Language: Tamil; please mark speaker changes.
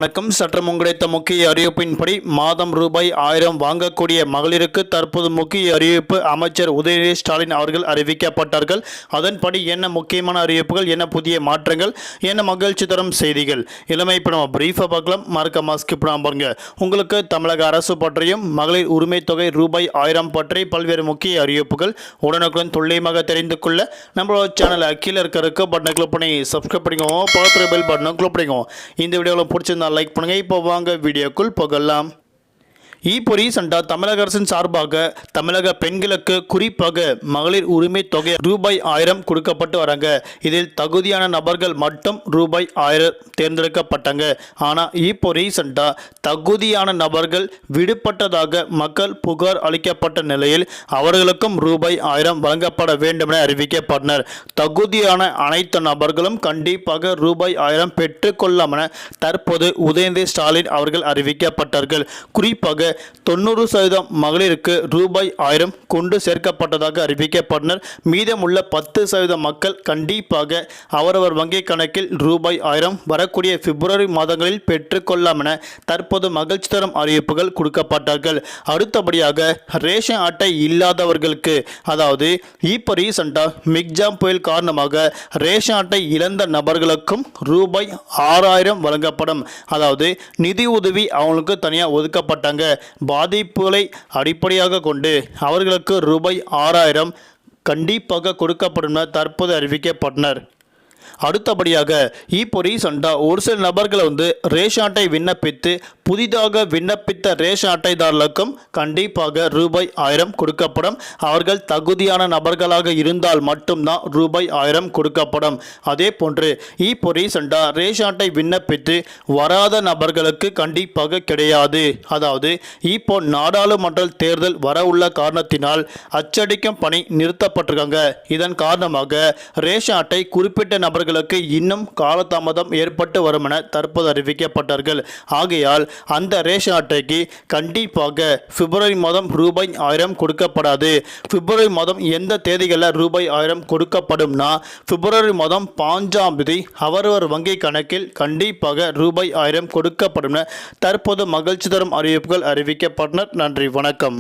Speaker 1: வணக்கம். சற்றம் கிடைத்த முக்கிய அறிவிப்பின்படி மாதம் ரூபாய் 1000 வாங்கக்கூடிய மகளிருக்கு தற்போது முக்கிய அறிவிப்பு அமைச்சர் உதயநிதி ஸ்டாலின் அவர்கள் அறிவிக்கப்பட்டார்கள். அதன்படி என்ன முக்கியமான அறிவிப்புகள், என்ன புதிய மாற்றங்கள், என்ன மகிழ்ச்சி தரும் செய்திகள் எல்லாமே இப்போ நம்ம பிரீஃபாக பார்க்கலாம். மறக்காம ஸ்கிப் பண்ணாம பாருங்க. உங்களுக்கு தமிழக அரசு பற்றியும் மகளிர் உரிமை தொகை ரூபாய் 1000 பற்றி பல்வேறு முக்கிய அறிவிப்புகள் உடனுக்குடன் துல்லியமாக தெரிந்து கொள்ள நம்மளோட சேனலை கீழே இருக்கிற பட்டனை கிளிக் பண்ணி சப்ஸ்கிரைப் பண்ணிக்கோங்க. பக்கத்தில் பெல் பட்டனை கிளிக் பண்ணிக்கோங்க. இந்த வீடியோவில் பிடிச்சிருந்தா லைக் பண்ணுங்க. இப்போ வாங்க வீடியோக்குள் போகலாம். இப்போ ரீசெண்டாக தமிழக அரசின் சார்பாக தமிழக பெண்களுக்கு குறிப்பாக மகளிர் உரிமை தொகை ரூபாய் 1000 கொடுக்கப்பட்டு வராங்க. இதில் தகுதியான நபர்கள் மட்டும் ரூபாய் 1000 தேர்ந்தெடுக்கப்பட்டாங்க. ஆனால் இப்போ ரீசெண்டாக தகுதியான நபர்கள் விடுபட்டதாக மக்கள் புகார் அளிக்கப்பட்ட நிலையில் அவர்களுக்கும் ரூபாய் 1000 வழங்கப்பட வேண்டும் என அறிவிக்கப்பட்டனர். தகுதியான அனைத்து நபர்களும் கண்டிப்பாக ரூபாய் 1000 பெற்றுக்கொள்ளாம் என தற்போது உதயநிதி ஸ்டாலின் அவர்கள் அறிவிக்கப்பட்டார்கள். குறிப்பாக 90% மகளிருக்கு ரூபாய் 1000 கொண்டு சேர்க்கப்பட்டதாக அறிவிக்கப்பட்டனர். மீதமுள்ள 10% மக்கள் கண்டிப்பாக அவரவர் வங்கி கணக்கில் ரூபாய் 1000 வரக்கூடிய பிப்ரவரி மாதங்களில் பெற்றுக்கொள்ளலாம் என தற்போது மகிழ்ச்சி தரும் அறிவிப்புகள் கொடுக்கப்பட்டார்கள். அடுத்தபடியாக ரேஷன் அட்டை இல்லாதவர்களுக்கு, அதாவது இப்போ ரீசெண்டாக மிக்ஜாம் புயல் காரணமாக ரேஷன் அட்டை இழந்த நபர்களுக்கும் ரூபாய் 6000 வழங்கப்படும். அதாவது நிதி உதவி அவங்களுக்கு தனியாக ஒதுக்கப்பட்டாங்க. பாதிப்புகளை அடிப்படையாக கொண்டு அவர்களுக்கு ரூபாய் 6000 கண்டிப்பாக கொடுக்கப்படும் என தற்போது அறிவிக்கப்பட்டனர். அடுத்தபடியாக இப்போ ரீசெண்டாக ஒரு சில நபர்களை ரேஷன் அட்டை விண்ணப்பித்து புதிதாக விண்ணப்பித்த ரேஷன் அட்டைதாரர்களுக்கும் கண்டிப்பாக ரூபாய் 1000 கொடுக்கப்படும். அவர்கள் தகுதியான நபர்களாக இருந்தால் மட்டும்தான் ரூபாய் 1000 கொடுக்கப்படும். அதே போன்று இப்போ ரீசெண்டாக ரேஷன் அட்டை விண்ணப்பித்து வராத நபர்களுக்கு கண்டிப்பாக கிடையாது. அதாவது இப்போ நாடாளுமன்ற தேர்தல் வர உள்ள காரணத்தினால் அச்சடிக்கும் பணி நிறுத்தப்பட்டிருக்காங்க. இதன் காரணமாக ரேஷன் அட்டை குறிப்பிட்ட நபர்களுக்கு இன்னும் காலதாமதம் ஏற்பட்டு வரும் என தற்போது அறிவிக்கப்பட்டார்கள். ஆகையால் அந்த ரேஷன் அட்டைக்கு கண்டிப்பாக பிப்ரவரி மாதம் ரூபாய் 1000 கொடுக்கப்படாது. பிப்ரவரி மாதம் எந்த தேதிகளில் ரூபாய் 1000 கொடுக்கப்படும்னா பிப்ரவரி மாதம் 5ஆம் தேதி அவரவர் வங்கி கணக்கில் கண்டிப்பாக ரூபாய் 1000 கொடுக்கப்படும் என தற்போது மகிழ்ச்சி தரும் அறிவிப்புகள் அறிவிக்கப்பட்டனர். நன்றி, வணக்கம்.